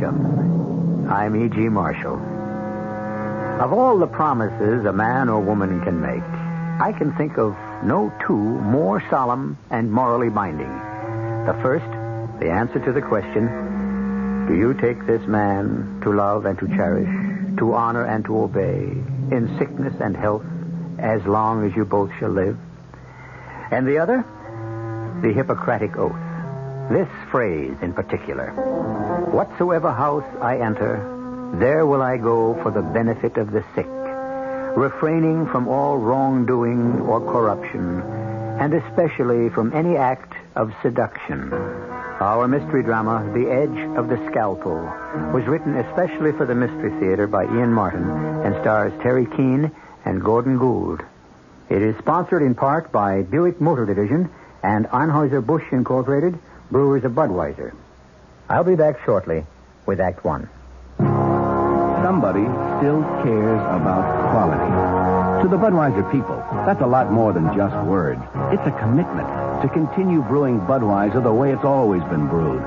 welcome. I'm E.G. Marshall. Of all the promises a man or woman can make, I can think of no two more solemn and morally binding. The first, the answer to the question, do you take this man to love and to cherish, to honor and to obey, in sickness and health, as long as you both shall live? And the other, the Hippocratic Oath. This phrase in particular, whatsoever house I enter, there will I go for the benefit of the sick, refraining from all wrongdoing or corruption, and especially from any act of seduction. Our mystery drama, The Edge of the Scalpel, was written especially for the Mystery Theater by Ian Martin and stars Terry Keane and Gordon Gould. It is sponsored in part by Buick Motor Division and Anheuser-Busch Incorporated, Brewers of Budweiser. I'll be back shortly with Act One. Somebody still cares about quality. To the Budweiser people, that's a lot more than just words. It's a commitment to continue brewing Budweiser the way it's always been brewed.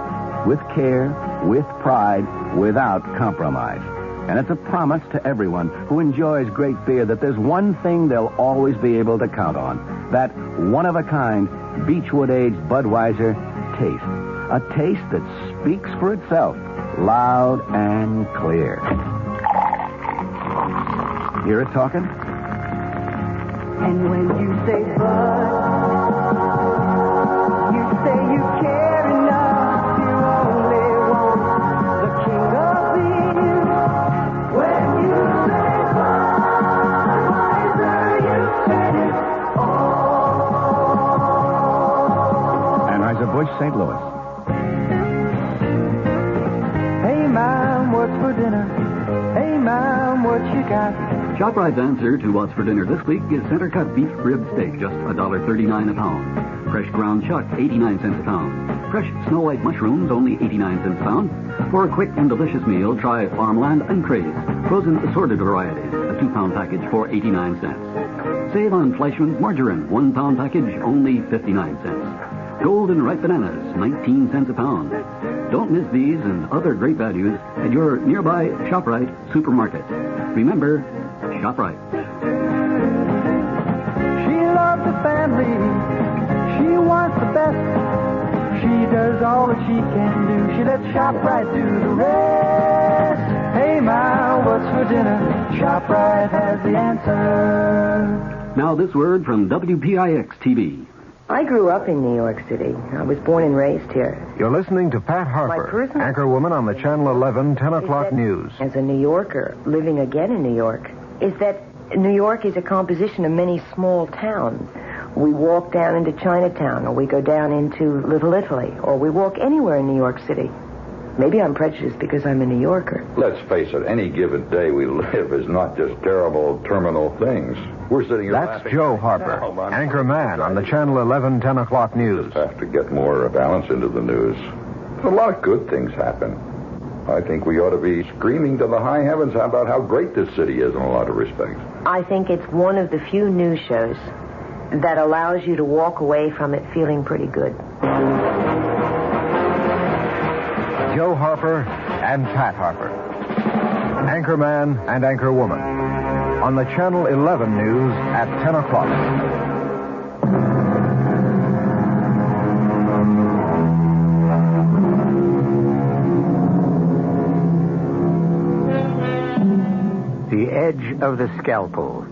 With care, with pride, without compromise. And it's a promise to everyone who enjoys great beer that there's one thing they'll always be able to count on. That one-of-a-kind, Beechwood-aged Budweiser taste. A taste that speaks for itself, loud and clear. Hear it talking? And when you say Bud, you say you care enough to only want the king of beer. When you say Budweiser, you said it all. Anheuser-Busch, St. Louis. Hey, Mom, what's for dinner? Hey, Mom, what you got? ShopRite's answer to what's for dinner this week is center-cut beef rib steak, just $1.39 a pound. Fresh ground chuck, 89 cents a pound. Fresh Snow White mushrooms, only 89 cents a pound. For a quick and delicious meal, try Farmland and Craze, frozen assorted varieties, a 2-pound package for 89 cents. Save on Fleischmann's margarine, 1-pound package, only 59 cents. Golden ripe bananas, 19 cents a pound. Don't miss these and other great values at your nearby ShopRite supermarket. Remember, ShopRite. She loves the family. She wants the best. She does all that she can do. She lets ShopRite do the rest. Hey, Ma, what's for dinner? ShopRite has the answer. Now this word from WPIX-TV. I grew up in New York City. I was born and raised here. You're listening to Pat Harper, anchorwoman on the Channel 11 10 o'clock news. As a New Yorker, living again in New York, is that New York is a composition of many small towns. We walk down into Chinatown, or we go down into Little Italy, or we walk anywhere in New York City. Maybe I'm prejudiced because I'm a New Yorker. Let's face it, any given day we live is not just terrible terminal things. We're sitting here That's laughing. Joe Harper, anchor man on the Channel 11 10 o'clock news. Have to get more balance into the news. A lot of good things happen. I think we ought to be screaming to the high heavens about how great this city is in a lot of respects. I think it's one of the few news shows that allows you to walk away from it feeling pretty good. Joe Harper and Pat Harper, anchorman and anchorwoman, on the Channel 11 news at 10 o'clock. The Edge of the Scalpel.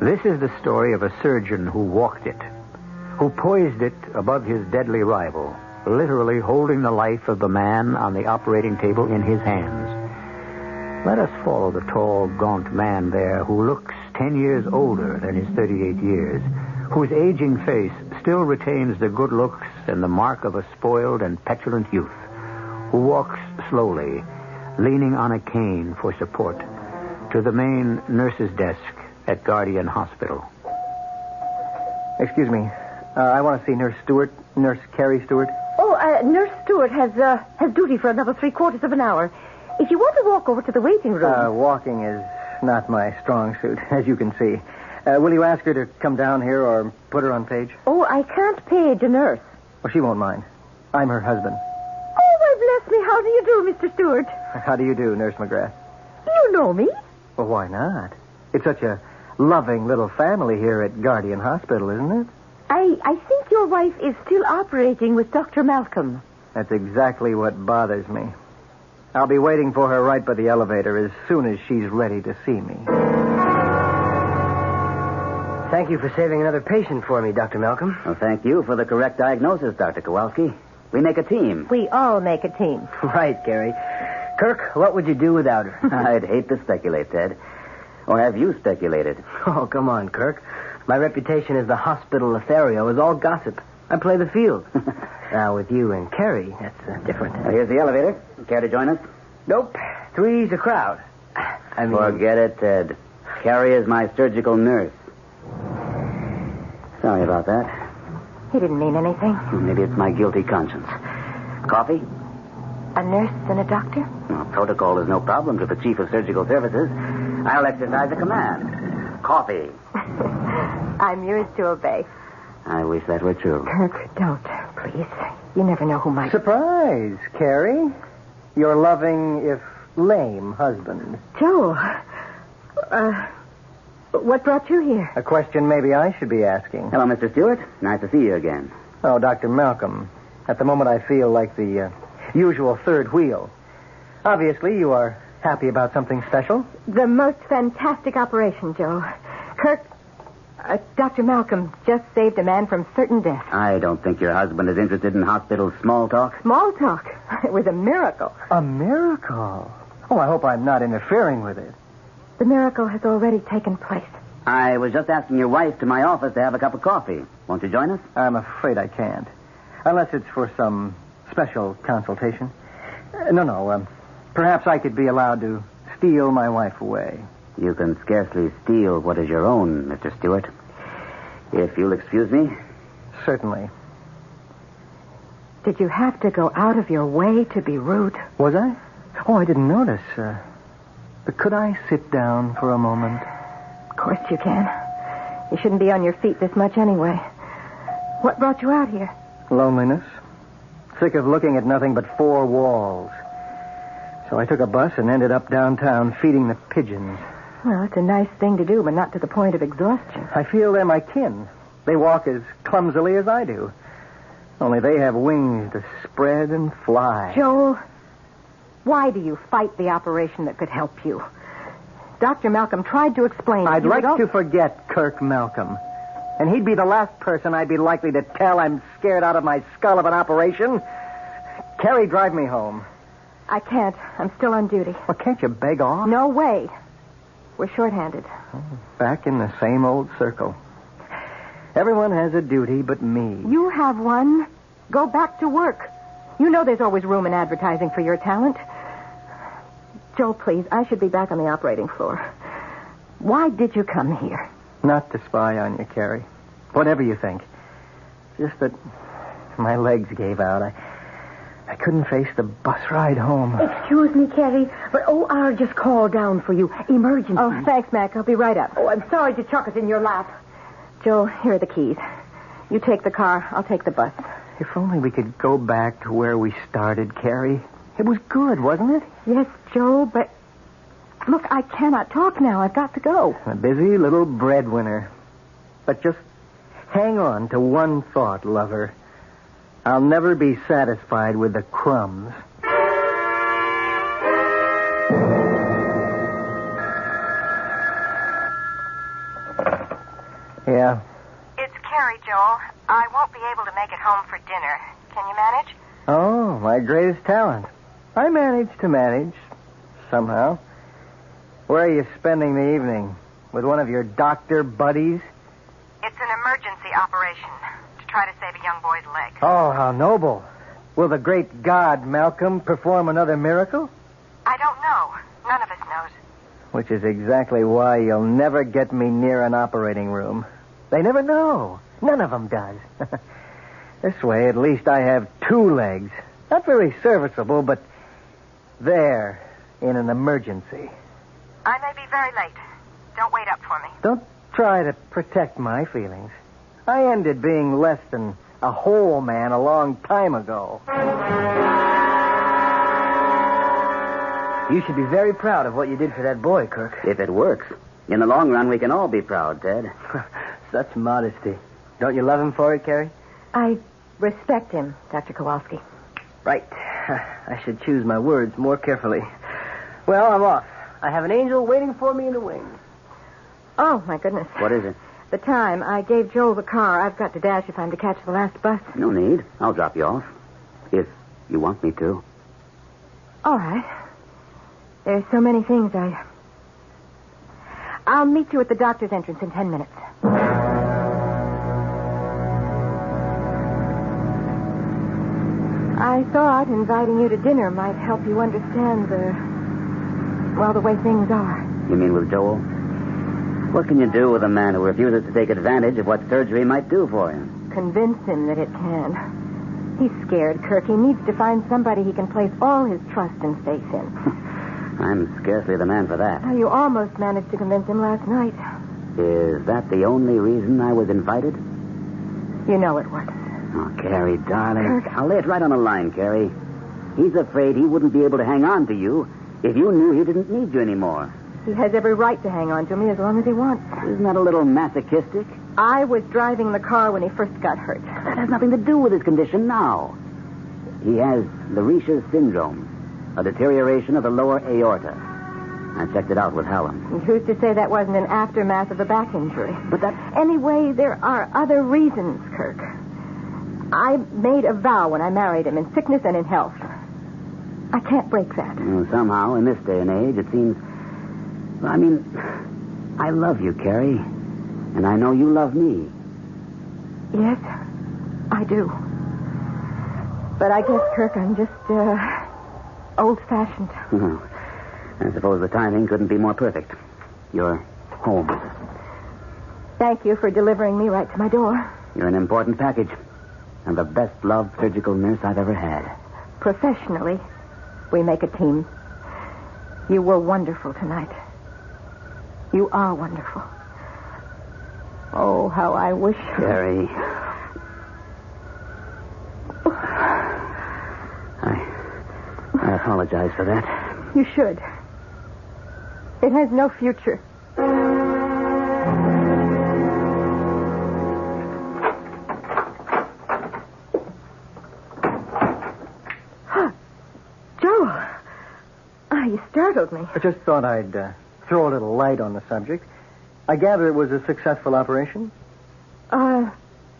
This is the story of a surgeon who walked it, who poised it above his deadly rival, literally holding the life of the man on the operating table in his hands. Let us follow the tall, gaunt man there who looks 10 years older than his 38 years, whose aging face still retains the good looks and the mark of a spoiled and petulant youth, who walks slowly, leaning on a cane for support, to the main nurse's desk at Guardian Hospital. Excuse me. I want to see Nurse Stewart, Nurse Carrie Stewart. Nurse Stewart has duty for another 3/4 of an hour. If you want to walk over to the waiting room... Walking is not my strong suit, as you can see. Will you ask her to come down here or put her on page? Oh, I can't page a nurse. Well, she won't mind. I'm her husband. Oh, well, bless Bless me, how do you do, Mr. Stewart? How do you do, Nurse McGrath? You know me. Well, why not? It's such a loving little family here at Guardian Hospital, isn't it? I think your wife is still operating with Dr. Malcolm. That's exactly what bothers me. I'll be waiting for her right by the elevator as soon as she's ready to see me. Thank you for saving another patient for me, Dr. Malcolm. Well, thank you for the correct diagnosis, Dr. Kowalski. We make a team. We all make a team. Right, Gary. Kirk, what would you do without her? I'd hate to speculate, Ted. Or have you speculated? Oh, come on, Kirk. My reputation as the hospital Lothario is all gossip. I play the field. Now, with you and Carrie, that's different. Well, here's the elevator. Care to join us? Nope. Three's a crowd. Forget it, Ted. Carrie is my surgical nurse. Sorry about that. He didn't mean anything. Maybe it's my guilty conscience. Coffee? A nurse and a doctor? Well, protocol is no problem to the chief of surgical services. I'll exercise a command. Coffee. I'm yours to obey. I wish that were true. Kirk, don't, please. You never know who might... Surprise, Carrie. Your loving, if lame, husband. Joe, what brought you here? A question maybe I should be asking. Hello, Mr. Stewart. Nice to see you again. Oh, Dr. Malcolm. At the moment, I feel like the usual third wheel. Obviously, you are happy about something special. The most fantastic operation, Joe. Kirk, Dr. Malcolm just saved a man from certain death. I don't think your husband is interested in hospital small talk. Small talk? It was a miracle. A miracle? Oh, I hope I'm not interfering with it. The miracle has already taken place. I was just asking your wife to my office to have a cup of coffee. Won't you join us? I'm afraid I can't. Unless it's for some special consultation. No. Perhaps I could be allowed to steal my wife away. You can scarcely steal what is your own, Mr. Stewart. If you'll excuse me. Certainly. Did you have to go out of your way to be rude? Was I? Oh, I didn't notice. But could I sit down for a moment? Of course you can. You shouldn't be on your feet this much anyway. What brought you out here? Loneliness. Sick of looking at nothing but four walls. So I took a bus and ended up downtown feeding the pigeons. Well, it's a nice thing to do, but not to the point of exhaustion. I feel they're my kin. They walk as clumsily as I do. Only they have wings to spread and fly. Joel, why do you fight the operation that could help you? Dr. Malcolm tried to explain. I'd like to forget Kirk Malcolm. And he'd be the last person I'd be likely to tell I'm scared out of my skull of an operation. Carrie, drive me home. I can't. I'm still on duty. Well, can't you beg off? No way. We're shorthanded. Back in the same old circle. Everyone has a duty but me. You have one. Go back to work. You know there's always room in advertising for your talent. Joe, please, I should be back on the operating floor. Why did you come here? Not to spy on you, Carrie. Whatever you think. Just that my legs gave out. I couldn't face the bus ride home. Excuse me, Carrie, but OR just called down for you. Emergency. Oh, thanks, Mac. I'll be right up. Oh, I'm sorry to chuck us in your lap. Joe, here are the keys. You take the car. I'll take the bus. If only we could go back to where we started, Carrie. It was good, wasn't it? Yes, Joe, but... Look, I cannot talk now. I've got to go. A busy little breadwinner. But just hang on to one thought, lover. I'll never be satisfied with the crumbs. Yeah? It's Carrie, Joel. I won't be able to make it home for dinner. Can you manage? Oh, my greatest talent. I manage to manage. Somehow. Where are you spending the evening? With one of your doctor buddies? It's an emergency operation to try to save a young boy's leg. Oh, how noble. Will the great God, Malcolm, perform another miracle? I don't know. None of us knows. Which is exactly why you'll never get me near an operating room. They never know. None of them does. This way, at least I have two legs. Not very serviceable, but there, in an emergency. I may be very late. Don't wait up for me. Don't try to protect my feelings. I ended being less than a whole man a long time ago. You should be very proud of what you did for that boy, Kirk. If it works. In the long run, we can all be proud, Ted. Such modesty. Don't you love him for it, Carrie? I respect him, Dr. Kowalski. Right. I should choose my words more carefully. Well, I'm off. I have an angel waiting for me in the wings. Oh, my goodness. What is it? The time. I gave Joel the car. I've got to dash if I'm to catch the last bus. No need. I'll drop you off. If you want me to. All right. There's so many things I'll meet you at the doctor's entrance in 10 minutes. I thought inviting you to dinner might help you understand the way things are. You mean with Joel? What can you do with a man who refuses to take advantage of what surgery might do for him? Convince him that it can. He's scared, Kirk. He needs to find somebody he can place all his trust and faith in. I'm scarcely the man for that. Oh, you almost managed to convince him last night. Is that the only reason I was invited? You know it was. Oh, Carrie, darling. Kirk. I'll lay it right on the line, Carrie. He's afraid he wouldn't be able to hang on to you if you knew he didn't need you anymore. He has every right to hang on to me as long as he wants. Isn't that a little masochistic? I was driving the car when he first got hurt. That has nothing to do with his condition now. He has Larisha's syndrome, a deterioration of the lower aorta. I checked it out with Hallam. And who's to say that wasn't an aftermath of a back injury? But that... Anyway, there are other reasons, Kirk. I made a vow when I married him, in sickness and in health. I can't break that. Somehow, in this day and age, it seems... I mean, I love you, Carrie. And I know you love me. Yes, I do. But I guess, Kirk, I'm just, old-fashioned. I suppose the timing couldn't be more perfect. You're home. Thank you for delivering me right to my door. You're an important package. And the best-loved surgical nurse I've ever had. Professionally, we make a team. You were wonderful tonight. You are wonderful. Oh, how I wish... Carrie. I apologize for that. You should. It has no future. Joe. You startled me. I just thought I'd throw a little light on the subject. I gather it was a successful operation?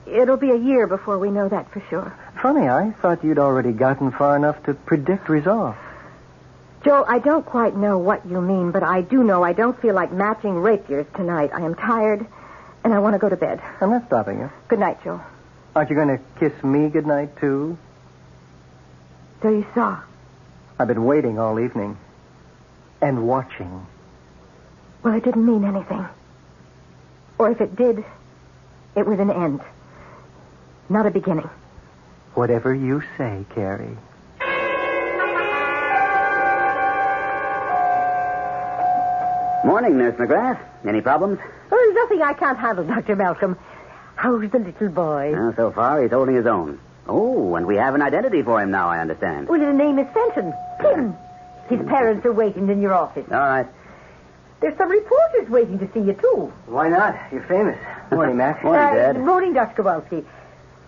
It'll be a year before we know that for sure. Funny, I thought you'd already gotten far enough to predict results. Joe, I don't quite know what you mean, but I do know I don't feel like matching rapiers tonight. I am tired, and I want to go to bed. I'm not stopping you. Good night, Joe. Aren't you going to kiss me goodnight, too? So you saw. I've been waiting all evening. And watching. Well, it didn't mean anything. Or if it did, it was an end. Not a beginning. Whatever you say, Carrie. Morning, Nurse McGrath. Any problems? Oh, there's nothing I can't handle, Dr. Malcolm. How's the little boy? Well, so far, he's holding his own. Oh, and we have an identity for him now, I understand. Well, his name is Fenton. Tim. His parents are waiting in your office. All right. There's some reporters waiting to see you, too. Why not? You're famous. Morning, Mac. Morning, Dad. Morning, Dr. Kowalski.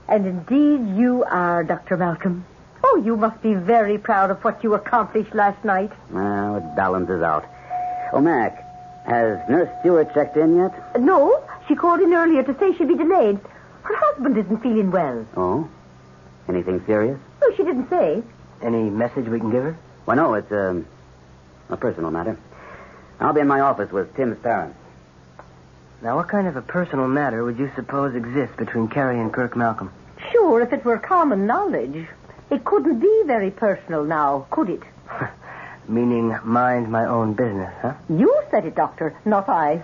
And indeed, you are, Dr. Malcolm. Oh, you must be very proud of what you accomplished last night. Well, it balances out. Oh, Mac, has Nurse Stewart checked in yet? No, she called in earlier to say she'd be delayed. Her husband isn't feeling well. Oh? Anything serious? No, she didn't say. Any message we can give her? Well, no, it's a personal matter. I'll be in my office with Tim's parents. Now, what kind of a personal matter would you suppose exists between Carrie and Kirk Malcolm? Sure, if it were common knowledge. It couldn't be very personal now, could it? Meaning mind my own business, huh? You said it, Doctor, not I.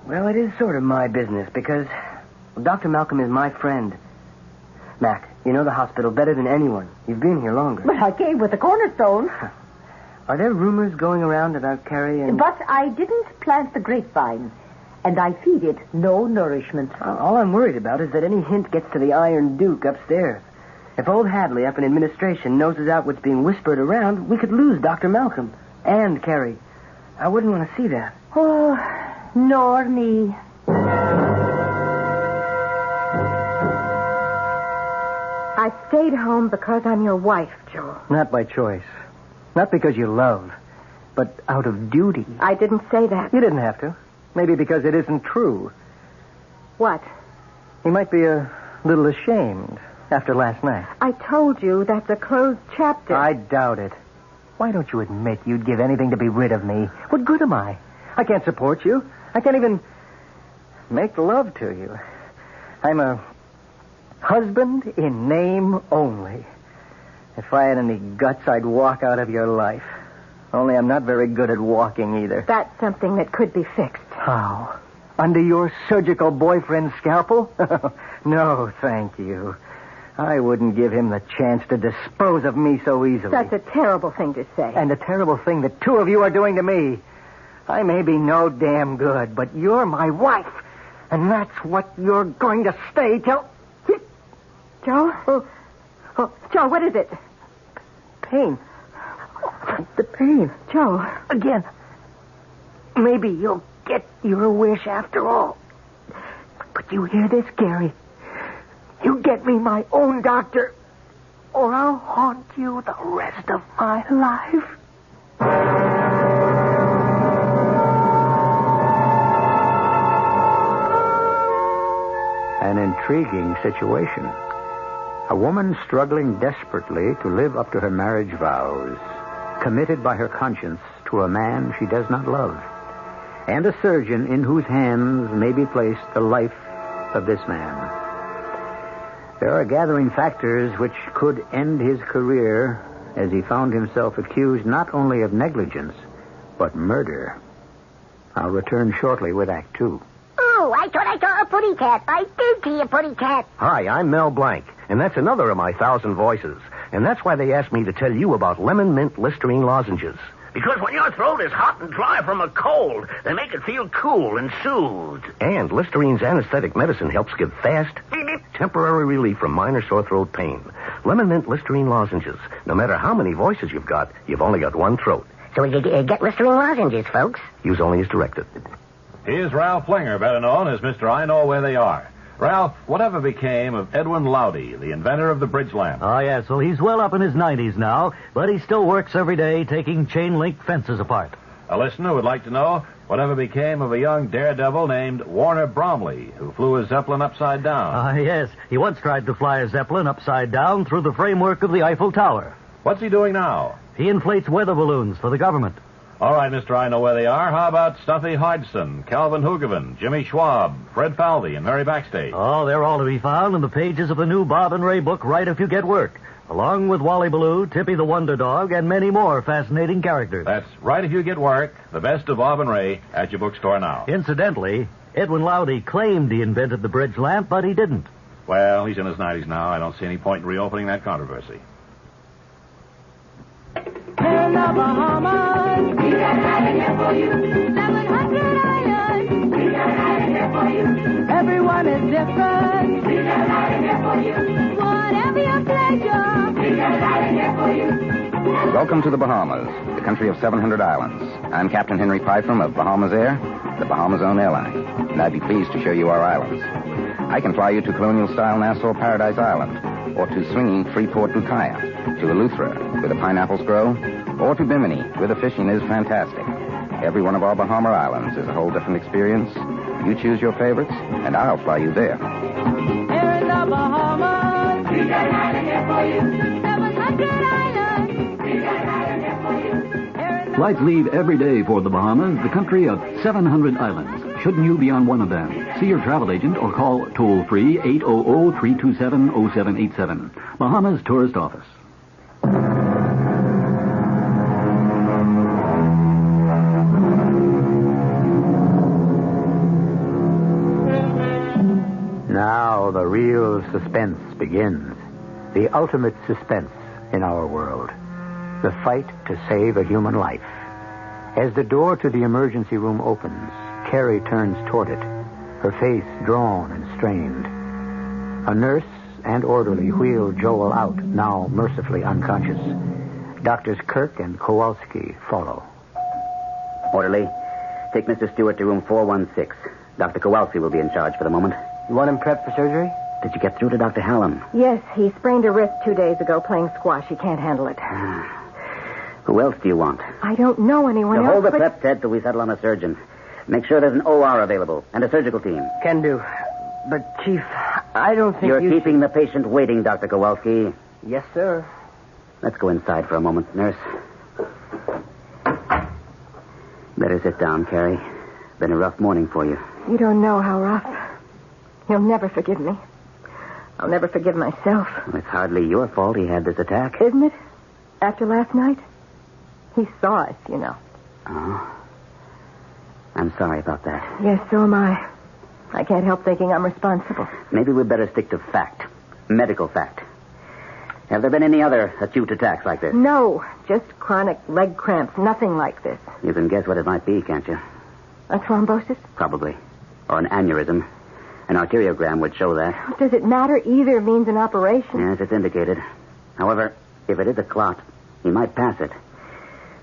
Well, it is sort of my business because Dr. Malcolm is my friend. Mac, you know the hospital better than anyone. You've been here longer. But I came with the cornerstone. Are there rumors going around about Carrie and... But I didn't plant the grapevine, and I feed it no nourishment. All I'm worried about is that any hint gets to the Iron Duke upstairs. If old Hadley up in administration noses out what's being whispered around, we could lose Dr. Malcolm. And, Carrie, I wouldn't want to see that. Oh, nor me. I stayed home because I'm your wife, Joel. Not by choice. Not because you love, but out of duty. I didn't say that. You didn't have to. Maybe because it isn't true. What? He might be a little ashamed after last night. I told you that's a closed chapter. I doubt it. Why don't you admit you'd give anything to be rid of me? What good am I? I can't support you. I can't even make love to you. I'm a husband in name only. If I had any guts, I'd walk out of your life. Only I'm not very good at walking either. That's something that could be fixed. How? Under your surgical boyfriend's scalpel? No, thank you. I wouldn't give him the chance to dispose of me so easily. That's a terrible thing to say. And a terrible thing the two of you are doing to me. I may be no damn good, but you're my wife. And that's what you're going to stay till... Joe? Oh, Joe, what is it? Pain. The pain. Joe. Again. Maybe you'll get your wish after all. But you hear this, Gary? You get me my own doctor, or I'll haunt you the rest of my life. An intriguing situation. A woman struggling desperately to live up to her marriage vows, committed by her conscience to a man she does not love, and a surgeon in whose hands may be placed the life of this man. There are gathering factors which could end his career as he found himself accused not only of negligence, but murder. I'll return shortly with Act Two. Oh, I thought I saw a putty cat. I did see a putty cat. Hi, I'm Mel Blanc, and that's another of my 1,000 voices. And that's why they asked me to tell you about lemon mint Listerine lozenges. Because when your throat is hot and dry from a cold, they make it feel cool and soothed. And Listerine's anesthetic medicine helps give fast, temporary relief from minor sore throat pain. Lemon mint Listerine lozenges. No matter how many voices you've got, you've only got one throat. So you get Listerine lozenges, folks. Use only as directed. Here's Ralph Flinger, better known as Mr. I Know Where They Are. Ralph, whatever became of Edwin Lowdy, the inventor of the bridge lamp? Oh, yes. Well, he's well up in his 90s now, but he still works every day taking chain-link fences apart. A listener would like to know whatever became of a young daredevil named Warner Bromley, who flew a Zeppelin upside down. Yes. He once tried to fly a Zeppelin upside down through the framework of the Eiffel Tower. What's he doing now? He inflates weather balloons for the government. All right, Mr. I Know Where They Are. How about Stuffy Hodgson, Calvin Hoogovan, Jimmy Schwab, Fred Falvey, and Mary Backstage? Oh, they're all to be found in the pages of the new Bob and Ray book, Right If You Get Work, along with Wally Ballou, Tippy the Wonder Dog, and many more fascinating characters. That's Right If You Get Work, the best of Bob and Ray, at your bookstore now. Incidentally, Edwin Lowdy claimed he invented the bridge lamp, but he didn't. Well, he's in his 90s now. I don't see any point in reopening that controversy. In the Bahamas, we got island here for you. 700 islands, we got island here for you. Everyone is different, we got island here for you. Whatever your pleasure, we got island here for you. Welcome to the Bahamas, the country of 700 islands. I'm Captain Henry Pythram of Bahamas Air, the Bahamas' own airline, and I'd be pleased to show you our islands. I can fly you to colonial-style Nassau Paradise Island, or to swinging Freeport Lucaya, to Eleuthera, where the pineapples grow, or to Bimini, where the fishing is fantastic. Every one of our Bahama islands is a whole different experience. You choose your favorites, and I'll fly you there. Here in the Bahamas, we got an island here for you. 700 islands, we got an island here for you. Flights leave every day for the Bahamas, the country of 700 islands. Shouldn't you be on one of them? See your travel agent or call toll-free 800-327-0787. Bahamas Tourist Office. Now the real suspense begins. The ultimate suspense in our world. The fight to save a human life. As the door to the emergency room opens, Carrie turns toward it, her face drawn and strained. A nurse and orderly wheel Joel out, now mercifully unconscious. Doctors Kirk and Kowalski follow. Orderly, take Mr. Stewart to room 416. Dr. Kowalski will be in charge for the moment. You want him prepped for surgery? Did you get through to Dr. Hallam? Yes, he sprained a wrist 2 days ago playing squash. He can't handle it. Who else do you want? I don't know anyone else. Hold the but... prep, Ted, till we settle on a surgeon. Make sure there's an OR available and a surgical team. Can do. But, Chief, I don't think You're keeping the patient waiting, Dr. Kowalski. Yes, sir. Let's go inside for a moment, nurse. Better sit down, Carrie. Been a rough morning for you. You don't know how rough. You'll never forgive me. I'll never forgive myself. Well, it's hardly your fault he had this attack. Isn't it? After last night? He saw us, you know. Oh. I'm sorry about that. Yes, so am I. I can't help thinking I'm responsible. Maybe we'd better stick to fact. Medical fact. Have there been any other acute attacks like this? No, just chronic leg cramps. Nothing like this. You can guess what it might be, can't you? A thrombosis? Probably. Or an aneurysm. An arteriogram would show that. Does it matter? Either means an operation. Yes, it's indicated. However, if it is a clot, he might pass it.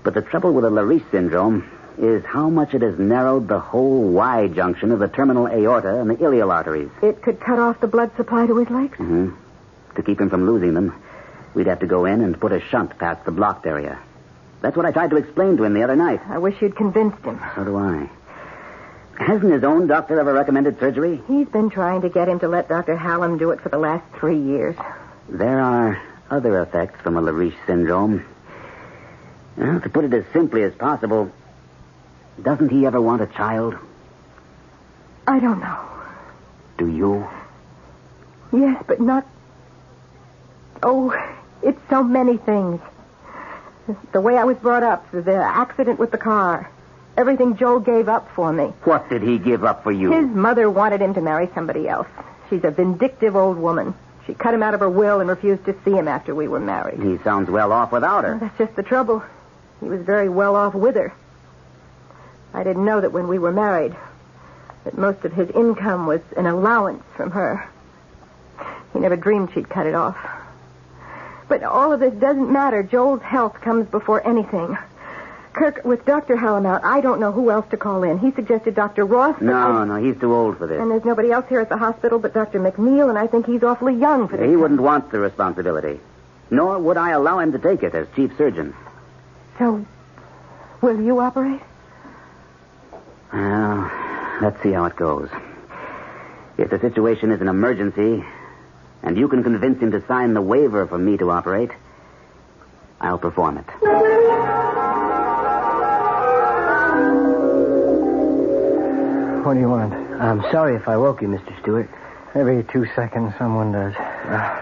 But the trouble with the Lariche syndrome is how much it has narrowed the whole Y junction of the terminal aorta and the iliac arteries. It could cut off the blood supply to his legs? Mm-hmm. To keep him from losing them, we'd have to go in and put a shunt past the blocked area. That's what I tried to explain to him the other night. I wish you'd convinced him. So do I. Hasn't his own doctor ever recommended surgery? He's been trying to get him to let Dr. Hallam do it for the last 3 years. There are other effects from a Lariche syndrome. Well, to put it as simply as possible, doesn't he ever want a child? I don't know. Do you? Yes, but not... Oh, it's so many things. The way I was brought up, the accident with the car, everything Joe gave up for me. What did he give up for you? His mother wanted him to marry somebody else. She's a vindictive old woman. She cut him out of her will and refused to see him after we were married. He sounds well off without her. Well, that's just the trouble. He was very well off with her. I didn't know that when we were married, that most of his income was an allowance from her. He never dreamed she'd cut it off. But all of this doesn't matter. Joel's health comes before anything. Kirk, with Dr. Hallam out, I don't know who else to call in. He suggested Dr. Ross. No, he's too old for this. And there's nobody else here at the hospital but Dr. McNeil, and I think he's awfully young for this. He wouldn't want the responsibility. Nor would I allow him to take it as chief surgeon. So, will you operate? Well, let's see how it goes. If the situation is an emergency, and you can convince him to sign the waiver for me to operate, I'll perform it. What do you want? I'm sorry if I woke you, Mr. Stewart. Every 2 seconds someone does.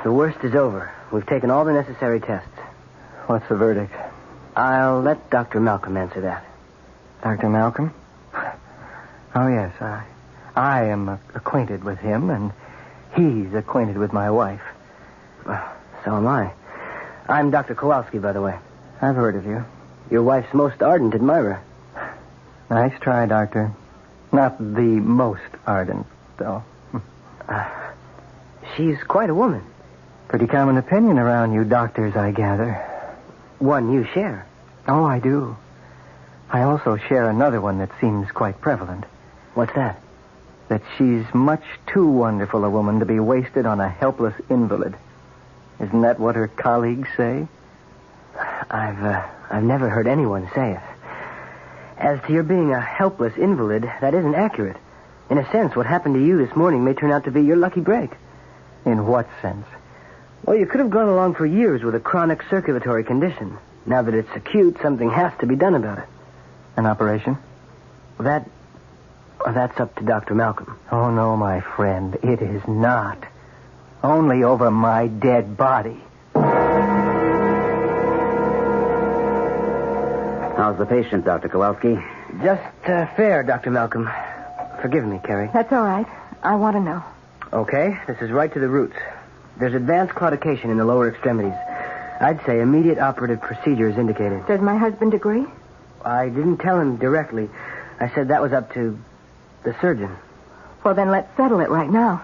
The worst is over. We've taken all the necessary tests. What's the verdict? I'll let Dr. Malcolm answer that. Dr. Malcolm? Oh, yes. I am acquainted with him, and he's acquainted with my wife. So am I. I'm Dr. Kowalski, by the way. I've heard of you. Your wife's most ardent admirer. Nice try, Doctor. Not the most ardent, though. She's quite a woman. Pretty common opinion around you doctors, I gather. One you share. Oh, I do. I also share another one that seems quite prevalent. What's that? That she's much too wonderful a woman to be wasted on a helpless invalid. Isn't that what her colleagues say? I've never heard anyone say it. As to your being a helpless invalid, that isn't accurate. In a sense, what happened to you this morning may turn out to be your lucky break. In what sense? Well, you could have gone along for years with a chronic circulatory condition. Now that it's acute, something has to be done about it. An operation? That's up to Dr. Malcolm. Oh, no, my friend. It is not. Only over my dead body. How's the patient, Dr. Kowalski? Just fair, Dr. Malcolm. Forgive me, Carrie. That's all right. I want to know. Okay, this is right to the roots. There's advanced claudication in the lower extremities. I'd say immediate operative procedure is indicated. Does my husband agree? I didn't tell him directly. I said that was up to the surgeon. Well, then let's settle it right now.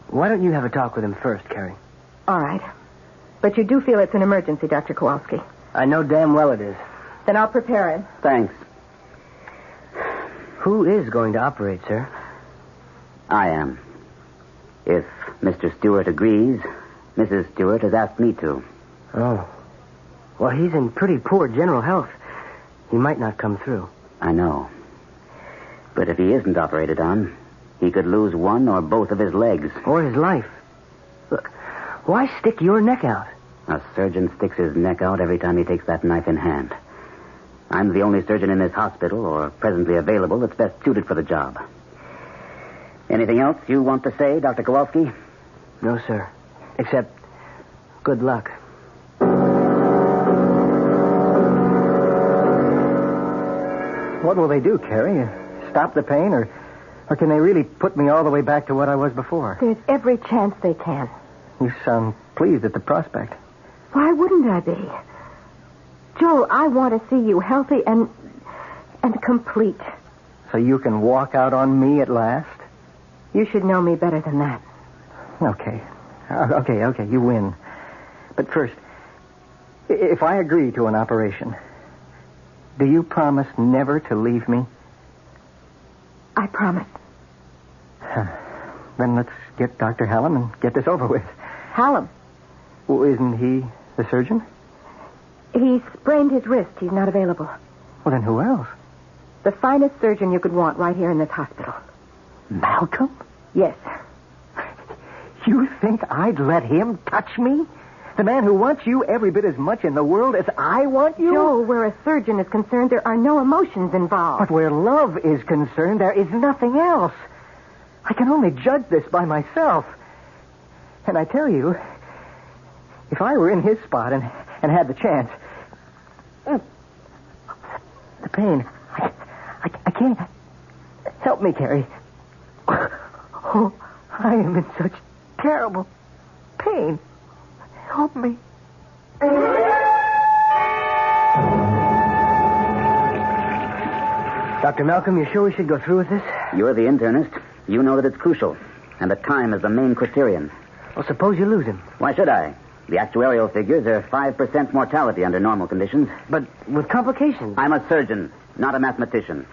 Why don't you have a talk with him first, Carrie? All right. But you do feel it's an emergency, Dr. Kowalski? I know damn well it is. Then I'll prepare him. Thanks. Who is going to operate, sir? I am. If Mr. Stewart agrees, Mrs. Stewart has asked me to. Oh. Well, he's in pretty poor general health. He might not come through. I know. But if he isn't operated on, he could lose one or both of his legs. Or his life. Look, why stick your neck out? A surgeon sticks his neck out every time he takes that knife in hand. I'm the only surgeon in this hospital, or presently available, that's best suited for the job. Anything else you want to say, Dr. Kowalski? No, sir. Except, good luck. What will they do, Carrie? Stop the pain, or can they really put me all the way back to what I was before? There's every chance they can. You sound pleased at the prospect. Why wouldn't I be? Joel, I want to see you healthy and complete. So you can walk out on me at last? You should know me better than that. Okay. Okay, you win. But first, if I agree to an operation, do you promise never to leave me? I promise. Then let's get Dr. Hallam and get this over with. Hallam? Well, isn't he the surgeon? He sprained his wrist. He's not available. Well, then who else? The finest surgeon you could want right here in this hospital. Malcolm? Yes. You think I'd let him touch me? The man who wants you every bit as much in the world as I want you? Joel, where a surgeon is concerned, there are no emotions involved. But where love is concerned, there is nothing else. I can only judge this by myself. And I tell you, if I were in his spot and had the chance... The pain... I can't... Help me, Carrie. Oh, I am in such terrible pain. Help me. Dr. Malcolm, you sure we should go through with this? You're the internist. You know that it's crucial. And that time is the main criterion. Well, suppose you lose him. Why should I? The actuarial figures are 5% mortality under normal conditions. But with complications. I'm a surgeon, not a mathematician.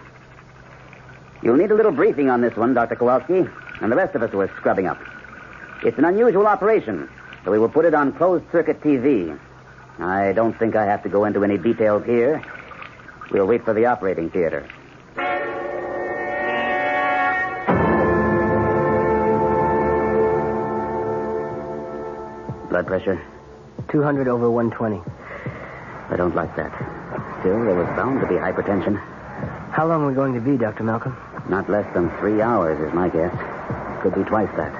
You'll need a little briefing on this one, Dr. Kowalski, and the rest of us who are scrubbing up. It's an unusual operation, so we will put it on closed-circuit TV. I don't think I have to go into any details here. We'll wait for the operating theater. Blood pressure? 200 over 120. I don't like that. Still, there was bound to be hypertension. How long are we going to be, Dr. Malcolm? Not less than 3 hours is my guess. Could be twice that.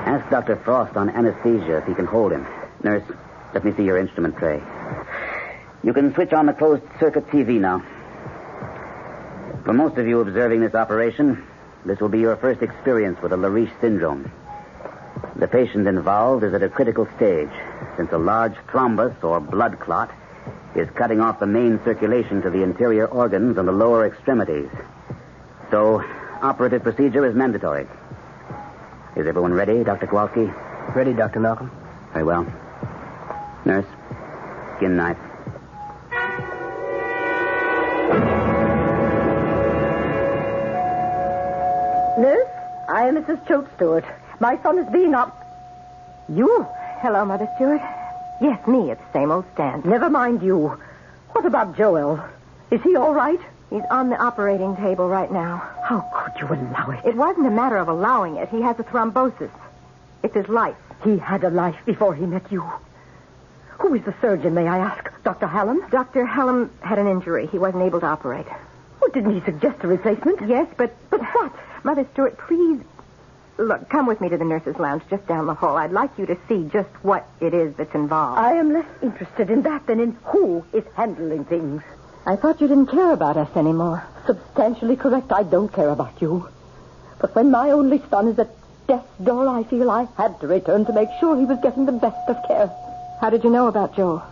Ask Dr. Frost on anesthesia if he can hold him. Nurse, let me see your instrument tray. You can switch on the closed-circuit TV now. For most of you observing this operation, this will be your first experience with a Lariche syndrome. The patient involved is at a critical stage, since a large thrombus or blood clot is cutting off the main circulation to the interior organs and the lower extremities. So, operative procedure is mandatory. Is everyone ready, Dr. Kowalski? Ready, Dr. Malcolm. Very well. Nurse, skin knife. Nurse, I am Mrs. Choate Stewart. My son is being You? Hello, Mother Stewart. Yes, me at the same old stand. Never mind you. What about Joel? Is he all right? He's on the operating table right now. How could you allow it? It wasn't a matter of allowing it. He has a thrombosis. It's his life. He had a life before he met you. Who is the surgeon, may I ask? Dr. Hallam? Dr. Hallam had an injury. He wasn't able to operate. Oh, didn't he suggest a replacement? Yes, but what? Mother Stewart, please... Look, come with me to the nurse's lounge just down the hall. I'd like you to see just what it is that's involved. I am less interested in that than in who is handling things. I thought you didn't care about us anymore. Substantially correct. I don't care about you. But when my only son is at death's door, I feel I had to return to make sure he was getting the best of care. How did you know about Joel?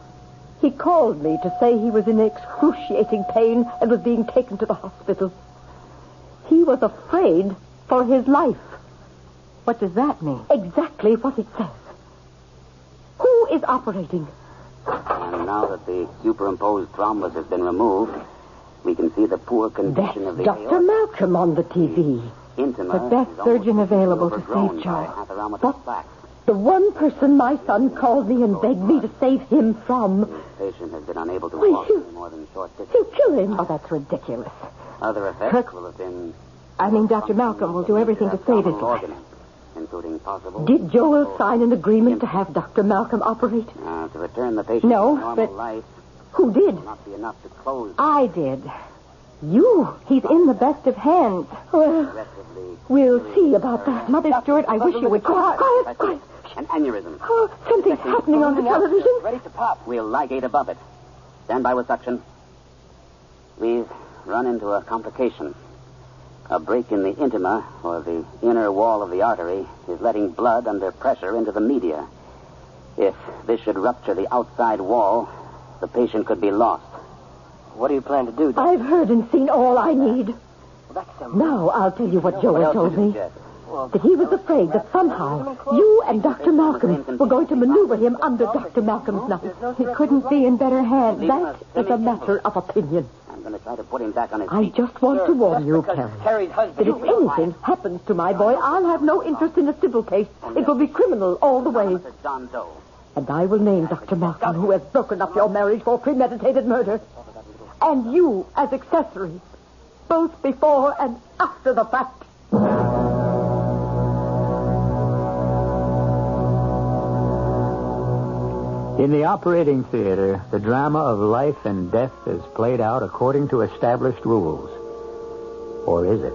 He called me to say he was in excruciating pain and was being taken to the hospital. He was afraid for his life. What does that mean? Exactly what it says. Who is operating? And now that the superimposed thrombus has been removed, We can see the poor condition That's of the Dr. aorta. Malcolm on the TV. Intima The best is surgeon almost available to overgrown save by Joe. hyperomatous plaques. The one person my son called me and begged me to save him from. This patient has been unable to Why, walk you- any more than short distance. He'll kill him. Oh, that's ridiculous. Other effects Kirk, will have been... I mean, Dr. Malcolm will do everything to save his life. organs, including possible... Did Joel sign an agreement to have Dr. Malcolm operate? To return the patient No, to normal but- life Who did? will not be enough to close I did. You. He's in the best of hands. Well, aggressively... we'll see about that. Mother Stewart, I wish you would... Quiet. An aneurysm. Oh, something's happening on the television. Ready to pop. We'll ligate above it. Stand by with suction. We've run into a complication. A break in the intima, or the inner wall of the artery, is letting blood under pressure into the media. If this should rupture the outside wall, the patient could be lost. What do you plan to do, I've heard and seen all I need. Now I'll tell you what Joel told me. That he was afraid that somehow you and Dr. Malcolm were going to maneuver him under Dr. Malcolm's knife. He couldn't be in better hands. That is a matter of opinion. I'm going to try to put him back on his I feet. just want to warn you, Carrie, that if anything happens to my boy, I'll have no interest in a civil case. It will be criminal all the way. John Doe. And I will name Dr. Malcolm, who has broken up your marriage for premeditated murder. And you as accessories, both before and after the fact. In the operating theater, the drama of life and death is played out according to established rules. Or is it?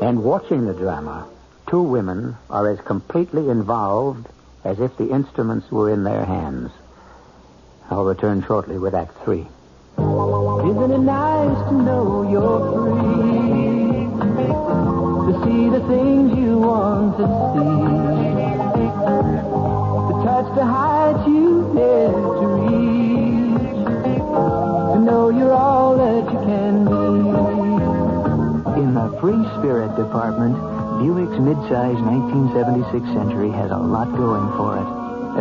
And watching the drama, two women are as completely involved as if the instruments were in their hands. I'll return shortly with Act 3. Isn't it nice to know you're free? To see the things you want to see. To touch the heights you dare to reach. To know you're all that you can be. In the Free Spirit department, Buick's midsize 1976 Century has a lot going for it.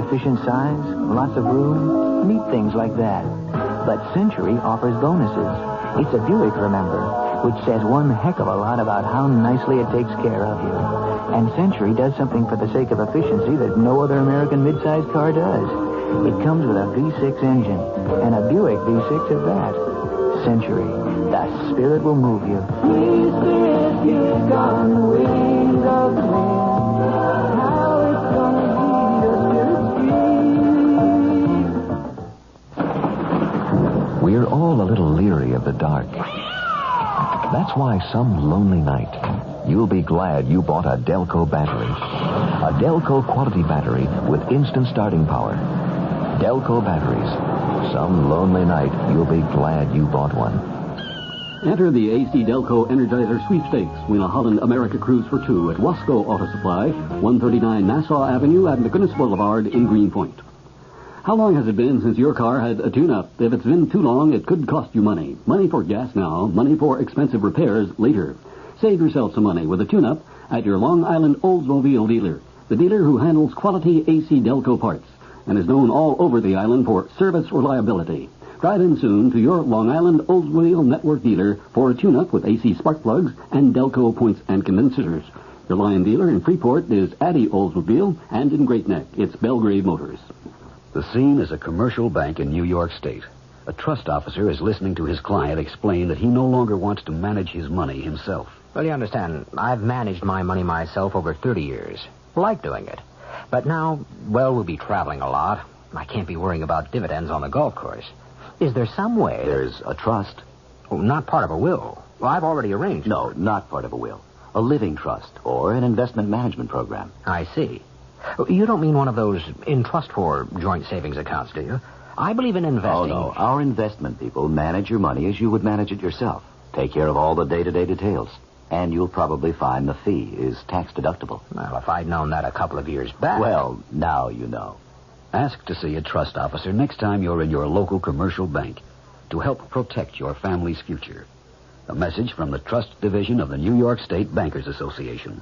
Efficient size, lots of room, neat things like that. But Century offers bonuses. It's a Buick, remember, which says one heck of a lot about how nicely it takes care of you. And Century does something for the sake of efficiency that no other American midsize car does. It comes with a V6 engine, and a Buick V6 at that. Century, the spirit will move you. Free spirit, you've gone the wings of the wind. How it's gonna be your spirit free. We're all a little leery of the dark. That's why some lonely night, you'll be glad you bought a Delco battery. A Delco quality battery with instant starting power. Delco batteries. Some lonely night, you'll be glad you bought one. Enter the AC Delco Energizer Sweepstakes. Win a Holland America cruise for two at Wasco Auto Supply, 139 Nassau Avenue at McGinnis Boulevard in Greenpoint. How long has it been since your car had a tune-up? If it's been too long, it could cost you money. Money for gas now, money for expensive repairs later. Save yourself some money with a tune-up at your Long Island Oldsmobile dealer, the dealer who handles quality AC Delco parts and is known all over the island for service reliability. Drive in soon to your Long Island Oldsmobile Network dealer for a tune-up with AC spark plugs and Delco points and condensers. Your line dealer in Freeport is Addy Oldsmobile, and in Great Neck, it's Belgrave Motors. The scene is a commercial bank in New York State. A trust officer is listening to his client explain that he no longer wants to manage his money himself. Well, you understand, I've managed my money myself over 30 years. Like doing it. But now, well, we'll be traveling a lot. I can't be worrying about dividends on the golf course. Is there some way... There's a trust. Oh, not part of a will. Well, I've already arranged. No, not part of a will. A living trust or an investment management program. I see. You don't mean one of those in trust for joint savings accounts, do you? I believe in investing. Oh, no. Our investment people manage your money as you would manage it yourself. Take care of all the day-to-day details. And you'll probably find the fee is tax deductible. Well, if I'd known that a couple of years back... Well, now you know. Ask to see a trust officer next time you're in your local commercial bank to help protect your family's future. A message from the Trust Division of the New York State Bankers Association.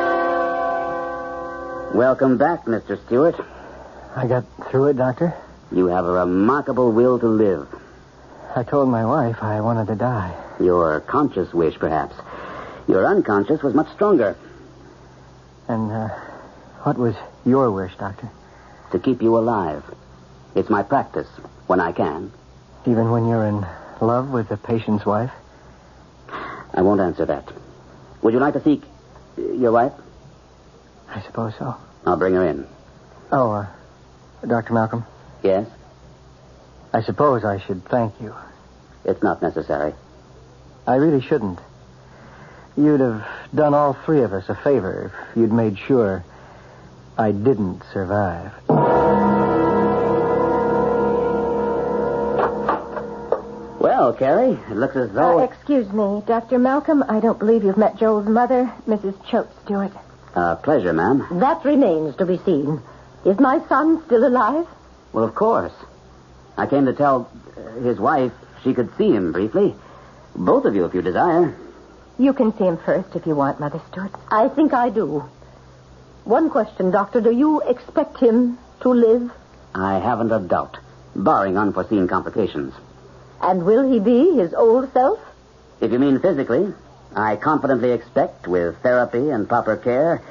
Welcome back, Mr. Stewart. I got through it, Doctor. You have a remarkable will to live. I told my wife I wanted to die. Your conscious wish, perhaps. Your unconscious was much stronger. And, what was your wish, Doctor? To keep you alive. It's my practice, when I can. Even when you're in love with the patient's wife? I won't answer that. Would you like to seek your wife? I suppose so. I'll bring her in. Oh, Dr. Malcolm? Yes? I suppose I should thank you. It's not necessary. I really shouldn't. You'd have done all three of us a favor if you'd made sure I didn't survive. Well, Carrie, it looks as though... Excuse me, Dr. Malcolm. I don't believe you've met Joel's mother, Mrs. Choate Stewart. Pleasure, ma'am. That remains to be seen. Is my son still alive? Well, of course. I came to tell his wife she could see him briefly. Both of you, if you desire. You can see him first if you want, Mother Stewart. I think I do. One question, Doctor. Do you expect him to live? I haven't a doubt, barring unforeseen complications. And will he be his old self? If you mean physically, I confidently expect, with therapy and proper care,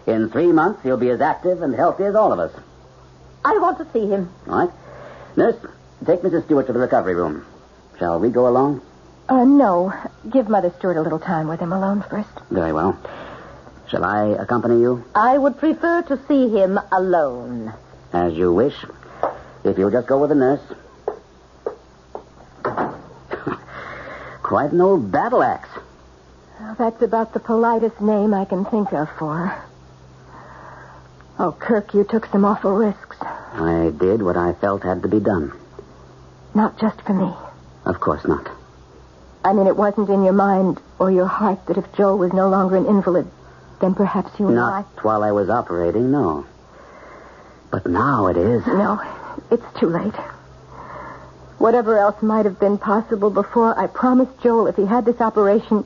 in 3 months he'll be as active and healthy as all of us. I want to see him. All right. Nurse, take Mrs. Stewart to the recovery room. Shall we go along? No. Give Mother Stewart a little time with him alone first. Very well. Shall I accompany you? I would prefer to see him alone. As you wish. If you'll just go with the nurse. Quite an old battle axe. Well, that's about the politest name I can think of for her. Oh, Kirk, you took some awful risks. I did what I felt had to be done. Not just for me. Of course not. I mean, it wasn't in your mind or your heart that if Joel was no longer an invalid, then perhaps you and I... Not while I was operating, no. But now it is. No, it's too late. Whatever else might have been possible before, I promised Joel if he had this operation,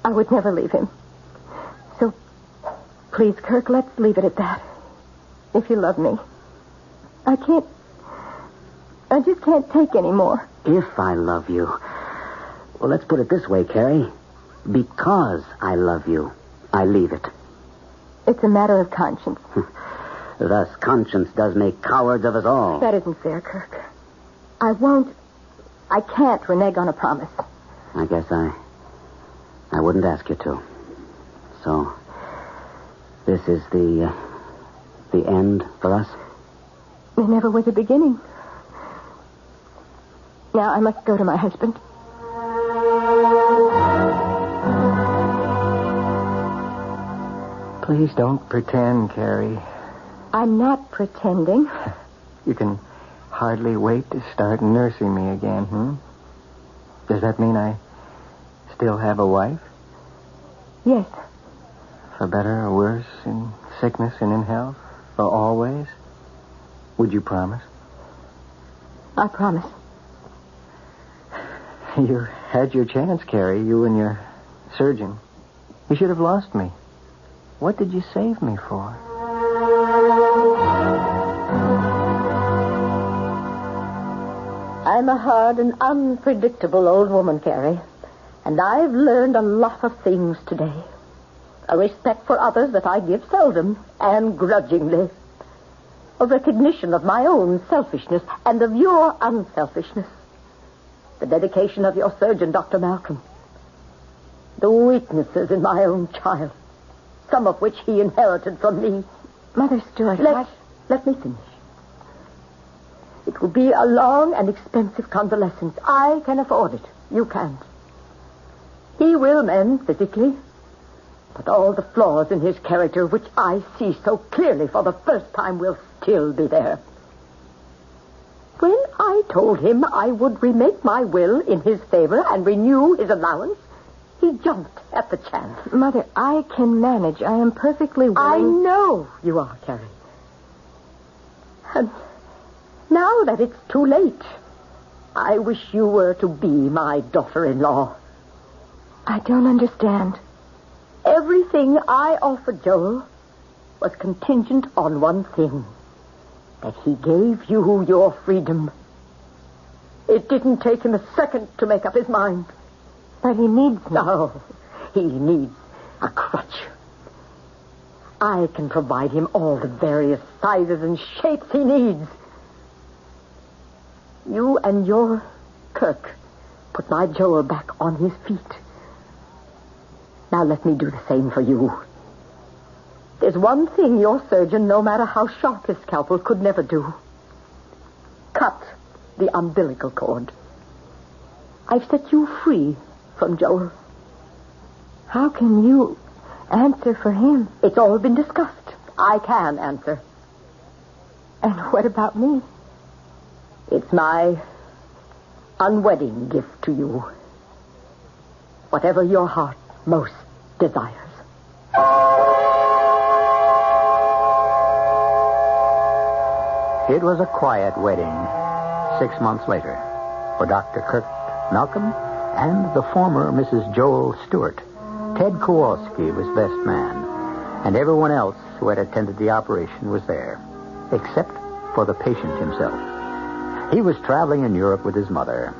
I would never leave him. So, please, Kirk, let's leave it at that. If you love me. I just can't take any more. If I love you. Well, let's put it this way, Carrie. Because I love you, I leave it. It's a matter of conscience. Thus, conscience does make cowards of us all. That isn't fair, Kirk. I can't renege on a promise. I guess I wouldn't ask you to. So, this is the end for us? There never was a beginning. Now I must go to my husband. Please don't pretend, Carrie. I'm not pretending. You can hardly wait to start nursing me again, Does that mean I still have a wife? Yes. For better or worse, in sickness and in health? For always? Would you promise? I promise. You had your chance, Carrie, you and your surgeon. You should have lost me. What did you save me for? I'm a hard and unpredictable old woman, Carrie. And I've learned a lot of things today. A respect for others that I give seldom and grudgingly. A recognition of my own selfishness and of your unselfishness. The dedication of your surgeon, Dr. Malcolm. The weaknesses in my own child. Some of which he inherited from me. Mother Stewart, Let me finish. It will be a long and expensive convalescence. I can afford it. You can't. He will mend physically. But all the flaws in his character, which I see so clearly for the first time, will still be there. When I told him I would remake my will in his favor and renew his allowance, he jumped at the chance. Mother, I can manage. I am perfectly willing. I know you are, Carrie. And now that it's too late, I wish you were to be my daughter-in-law. I don't understand. Everything I offered Joel, was contingent on one thing. That he gave you your freedom. It didn't take him a second to make up his mind. But he needs me. No, he needs a crutch. I can provide him all the various sizes and shapes he needs. You and your Kirk put my Joel back on his feet. Now let me do the same for you. There's one thing your surgeon, no matter how sharp his scalpel, could never do. Cut the umbilical cord. I've set you free from Joel. How can you answer for him? It's all been discussed. I can answer. And what about me? It's my unwedding gift to you. Whatever your heart most desires. It was a quiet wedding 6 months later for Dr. Kirk Malcolm and the former Mrs. Joel Stewart. Ted Kowalski was best man, and everyone else who had attended the operation was there, except for the patient himself. He was traveling in Europe with his mother.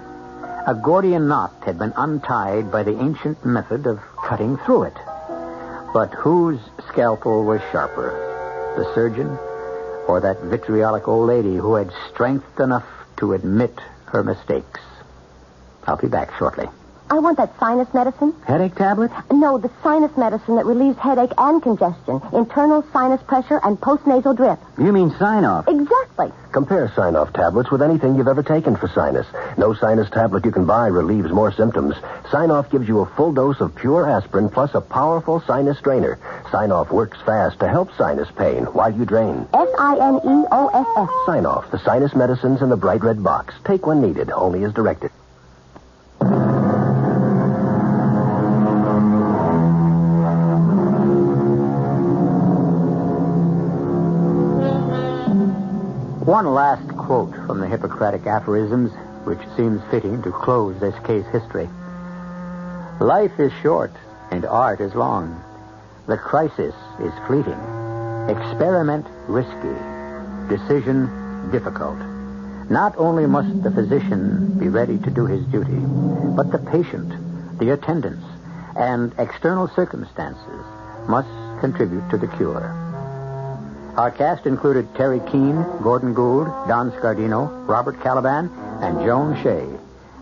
A Gordian knot had been untied by the ancient method of cutting through it. But whose scalpel was sharper, the surgeon or that vitriolic old lady who had strength enough to admit her mistakes? I'll be back shortly. I want that sinus medicine. Headache tablet? No, the sinus medicine that relieves headache and congestion, internal sinus pressure, and postnasal drip. You mean Sign-Off? Exactly. Compare Sign-Off tablets with anything you've ever taken for sinus. No sinus tablet you can buy relieves more symptoms. Sign-Off gives you a full dose of pure aspirin plus a powerful sinus strainer. Sign-Off works fast to help sinus pain while you drain. Sineoff. Sign-Off, the sinus medicines in the bright red box. Take when needed, only as directed. One last quote from the Hippocratic aphorisms, which seems fitting to close this case history. Life is short and art is long. The crisis is fleeting. Experiment risky. Decision difficult. Not only must the physician be ready to do his duty, but the patient, the attendants, and external circumstances must contribute to the cure. Our cast included Terry Keane, Gordon Gould, Don Scardino, Robert Caliban, and Joan Shea.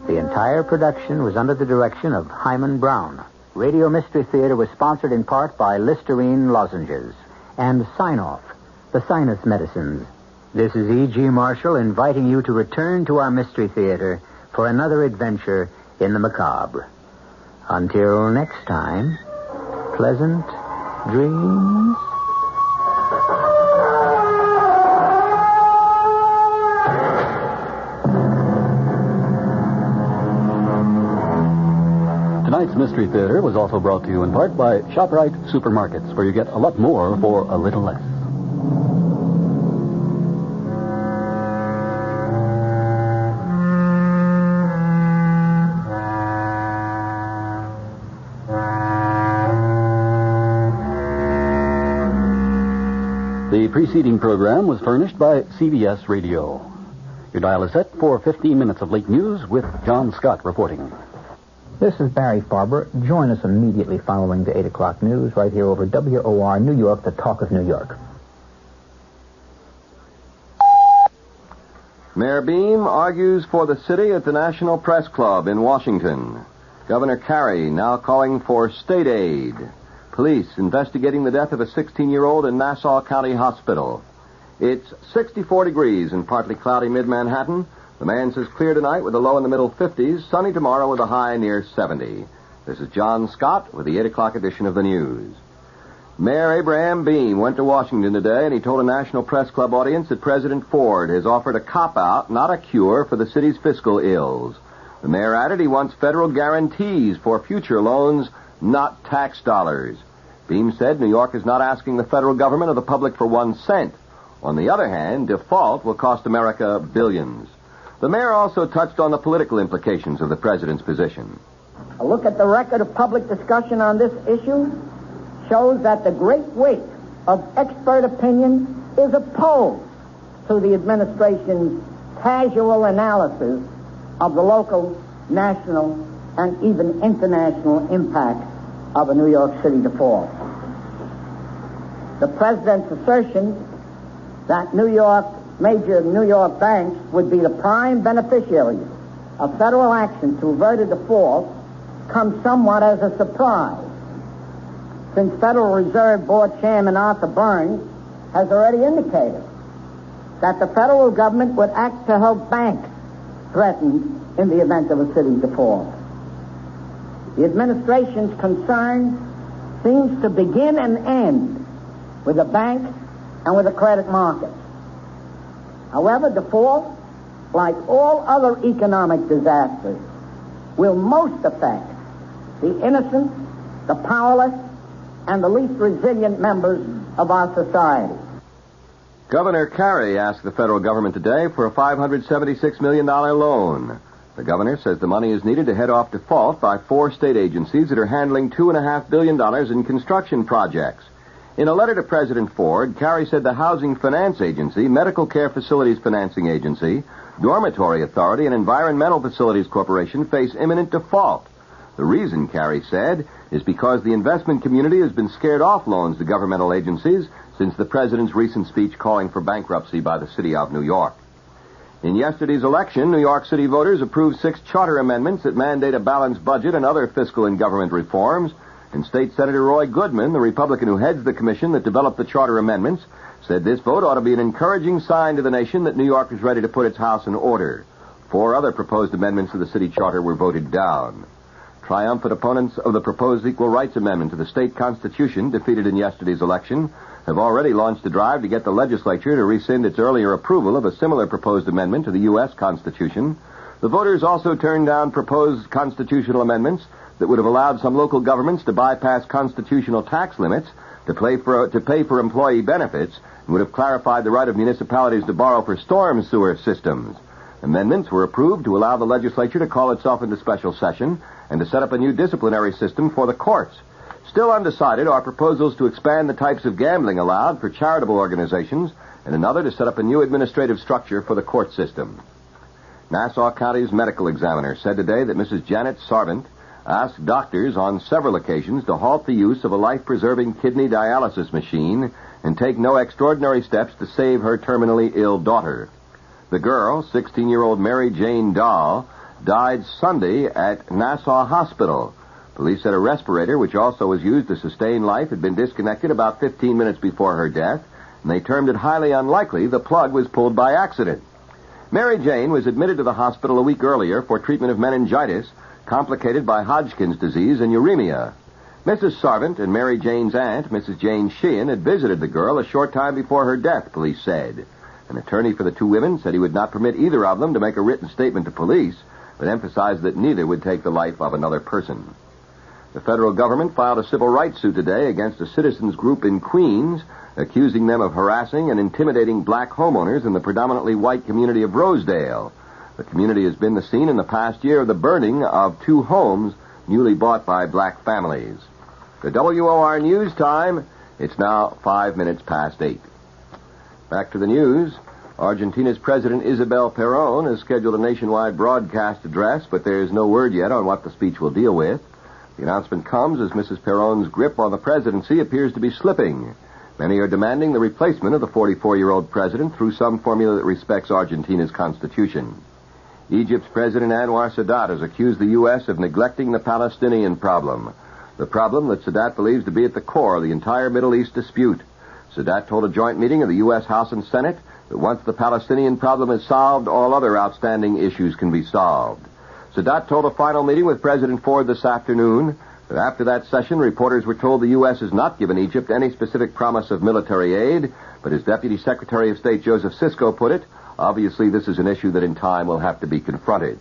The entire production was under the direction of Hyman Brown. Radio Mystery Theater was sponsored in part by Listerine lozenges and Sign-Off, the sinus medicines. This is E.G. Marshall inviting you to return to our Mystery Theater for another adventure in the macabre. Until next time, pleasant dreams. Tonight's Mystery Theater was also brought to you in part by ShopRite Supermarkets, where you get a lot more for a little less. The preceding program was furnished by CBS Radio. Your dial is set for 15 minutes of late news with John Scott reporting. This is Barry Farber. Join us immediately following the 8 o'clock news right here over WOR New York, the talk of New York. Mayor Beam argues for the city at the National Press Club in Washington. Governor Carey now calling for state aid. Police investigating the death of a 16-year-old in Nassau County Hospital. It's 64 degrees in partly cloudy mid-Manhattan. The man says clear tonight with a low in the middle 50s, sunny tomorrow with a high near 70. This is John Scott with the 8 o'clock edition of the news. Mayor Abraham Beam went to Washington today, and he told a National Press Club audience that President Ford has offered a cop-out, not a cure, for the city's fiscal ills. The mayor added he wants federal guarantees for future loans, not tax dollars. Beam said New York is not asking the federal government or the public for 1 cent. On the other hand, default will cost America billions. The mayor also touched on the political implications of the president's position. A look at the record of public discussion on this issue shows that the great weight of expert opinion is opposed to the administration's casual analysis of the local, national, and even international impact of a New York City default. The president's assertion that major New York banks would be the prime beneficiaries of federal action to avert a default comes somewhat as a surprise, since Federal Reserve Board Chairman Arthur Burns has already indicated that the federal government would act to help banks threatened in the event of a city default. The administration's concern seems to begin and end with the bank and with the credit markets. However, default, like all other economic disasters, will most affect the innocent, the powerless, and the least resilient members of our society. Governor Carey asked the federal government today for a $576 million loan. The governor says the money is needed to head off default by 4 state agencies that are handling $2.5 billion in construction projects. In a letter to President Ford, Carey said the Housing Finance Agency, Medical Care Facilities Financing Agency, Dormitory Authority, and Environmental Facilities Corporation face imminent default. The reason, Carey said, is because the investment community has been scared off loans to governmental agencies since the president's recent speech calling for bankruptcy by the city of New York. In yesterday's election, New York City voters approved 6 charter amendments that mandate a balanced budget and other fiscal and government reforms. And State Senator Roy Goodman, the Republican who heads the commission that developed the charter amendments, said this vote ought to be an encouraging sign to the nation that New York is ready to put its house in order. 4 other proposed amendments to the city charter were voted down. Triumphant opponents of the proposed Equal Rights Amendment to the state constitution, defeated in yesterday's election, have already launched a drive to get the legislature to rescind its earlier approval of a similar proposed amendment to the U.S. Constitution. The voters also turned down proposed constitutional amendments that would have allowed some local governments to bypass constitutional tax limits to pay for employee benefits and would have clarified the right of municipalities to borrow for storm sewer systems. Amendments were approved to allow the legislature to call itself into special session and to set up a new disciplinary system for the courts. Still undecided are proposals to expand the types of gambling allowed for charitable organizations and another to set up a new administrative structure for the court system. Nassau County's medical examiner said today that Mrs. Janet Sarvant asked doctors on several occasions to halt the use of a life-preserving kidney dialysis machine and take no extraordinary steps to save her terminally ill daughter. The girl, 16-year-old Mary Jane Dahl, died Sunday at Nassau Hospital. Police said a respirator, which also was used to sustain life, had been disconnected about 15 minutes before her death, and they termed it highly unlikely the plug was pulled by accident. Mary Jane was admitted to the hospital a week earlier for treatment of meningitis, complicated by Hodgkin's disease and uremia. Mrs. Sarvant and Mary Jane's aunt, Mrs. Jane Sheehan, had visited the girl a short time before her death, police said. An attorney for the 2 women said he would not permit either of them to make a written statement to police, but emphasized that neither would take the life of another person. The federal government filed a civil rights suit today against a citizens group in Queens, accusing them of harassing and intimidating black homeowners in the predominantly white community of Rosedale. The community has been the scene in the past year of the burning of 2 homes newly bought by black families. The WOR News Time, it's now 5 minutes past 8. Back to the news. Argentina's President Isabel Perón has scheduled a nationwide broadcast address, but there's no word yet on what the speech will deal with. The announcement comes as Mrs. Perón's grip on the presidency appears to be slipping. Many are demanding the replacement of the 44-year-old president through some formula that respects Argentina's constitution. Egypt's President Anwar Sadat has accused the U.S. of neglecting the Palestinian problem, the problem that Sadat believes to be at the core of the entire Middle East dispute. Sadat told a joint meeting of the U.S. House and Senate that once the Palestinian problem is solved, all other outstanding issues can be solved. Sadat told a final meeting with President Ford this afternoon that after that session, reporters were told the U.S. has not given Egypt any specific promise of military aid, but as Deputy Secretary of State Joseph Sisko put it, obviously this is an issue that in time will have to be confronted.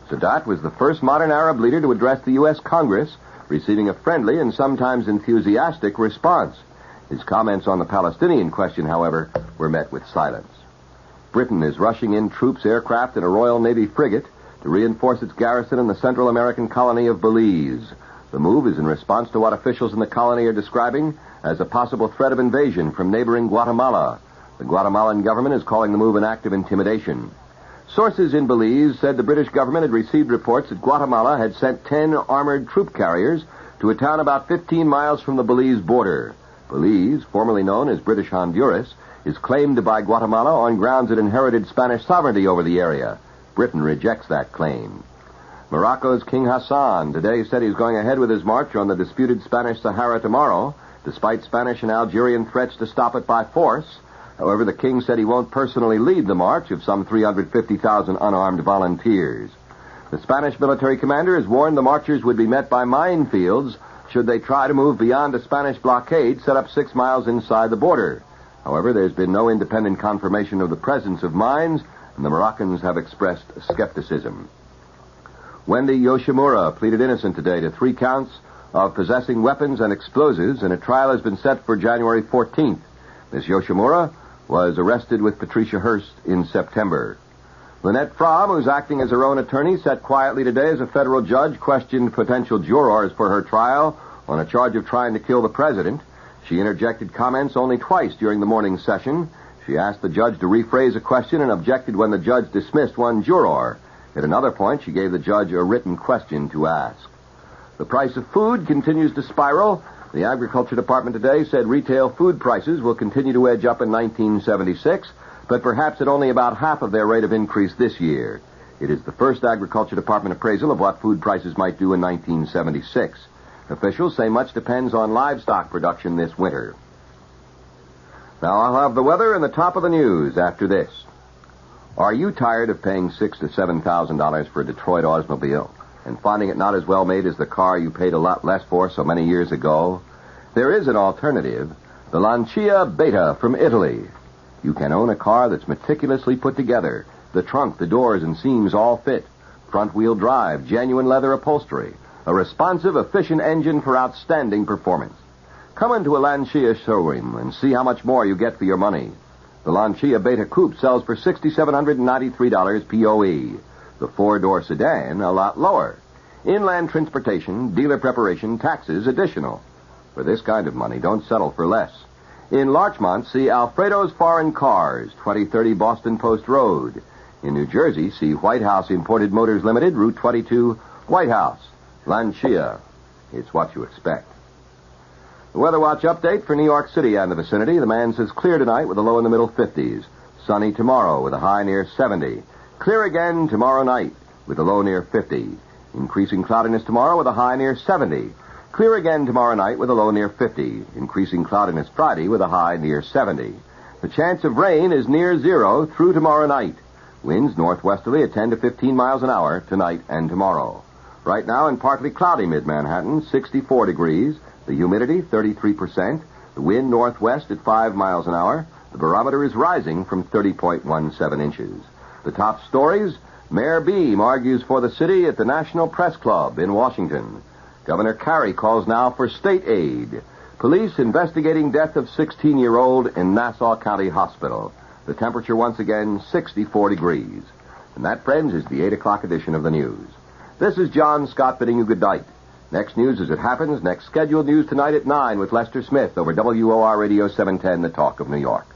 Sadat was the first modern Arab leader to address the U.S. Congress, receiving a friendly and sometimes enthusiastic response. His comments on the Palestinian question, however, were met with silence. Britain is rushing in troops, aircraft, and a Royal Navy frigate to reinforce its garrison in the Central American colony of Belize. The move is in response to what officials in the colony are describing as a possible threat of invasion from neighboring Guatemala. The Guatemalan government is calling the move an act of intimidation. Sources in Belize said the British government had received reports that Guatemala had sent 10 armored troop carriers to a town about 15 miles from the Belize border. Belize, formerly known as British Honduras, is claimed by Guatemala on grounds it inherited Spanish sovereignty over the area. Britain rejects that claim. Morocco's King Hassan today said he's going ahead with his march on the disputed Spanish Sahara tomorrow, despite Spanish and Algerian threats to stop it by force. However, the king said he won't personally lead the march of some 350,000 unarmed volunteers. The Spanish military commander has warned the marchers would be met by minefields should they try to move beyond a Spanish blockade set up 6 miles inside the border. However, there's been no independent confirmation of the presence of mines, and the Moroccans have expressed skepticism. Wendy Yoshimura pleaded innocent today to 3 counts of possessing weapons and explosives, and a trial has been set for January 14th. Ms. Yoshimura was arrested with Patricia Hearst in September. Lynette Fromm, who's acting as her own attorney, sat quietly today as a federal judge questioned potential jurors for her trial on a charge of trying to kill the president. She interjected comments only twice during the morning session. She asked the judge to rephrase a question and objected when the judge dismissed one juror. At another point, she gave the judge a written question to ask. The price of food continues to spiral. The Agriculture Department today said retail food prices will continue to edge up in 1976, but perhaps at only about half of their rate of increase this year. It is the first Agriculture Department appraisal of what food prices might do in 1976. Officials say much depends on livestock production this winter. Now I'll have the weather and the top of the news after this. Are you tired of paying $6,000 to $7,000 for a Detroit automobile and finding it not as well made as the car you paid a lot less for so many years ago? There is an alternative, the Lancia Beta from Italy. You can own a car that's meticulously put together. The trunk, the doors, and seams all fit. Front-wheel drive, genuine leather upholstery. A responsive, efficient engine for outstanding performance. Come into a Lancia showroom and see how much more you get for your money. The Lancia Beta Coupe sells for $6,793 POE. The 4-door sedan, a lot lower. Inland transportation, dealer preparation, taxes additional. For this kind of money, don't settle for less. In Larchmont, see Alfredo's Foreign Cars, 2030 Boston Post Road. In New Jersey, see White House Imported Motors Limited, Route 22, White House. Lancia. It's what you expect. The Weather Watch update for New York City and the vicinity. The man says clear tonight with a low in the middle 50s. Sunny tomorrow with a high near 70. Clear again tomorrow night with a low near 50. Increasing cloudiness tomorrow with a high near 70. Clear again tomorrow night with a low near 50. Increasing cloudiness Friday with a high near 70. The chance of rain is near 0 through tomorrow night. Winds northwesterly at 10 to 15 miles an hour tonight and tomorrow. Right now in partly cloudy mid-Manhattan, 64 degrees. The humidity, 33%. The wind northwest at 5 miles an hour. The barometer is rising from 30.17 inches. The top stories, Mayor Beam argues for the city at the National Press Club in Washington. Governor Carey calls now for state aid. Police investigating death of 16-year-old in Nassau County Hospital. The temperature once again, 64 degrees. And that, friends, is the 8 o'clock edition of the news. This is John Scott bidding you good night. Next news as it happens. Next scheduled news tonight at 9 with Lester Smith over WOR Radio 710, The Talk of New York.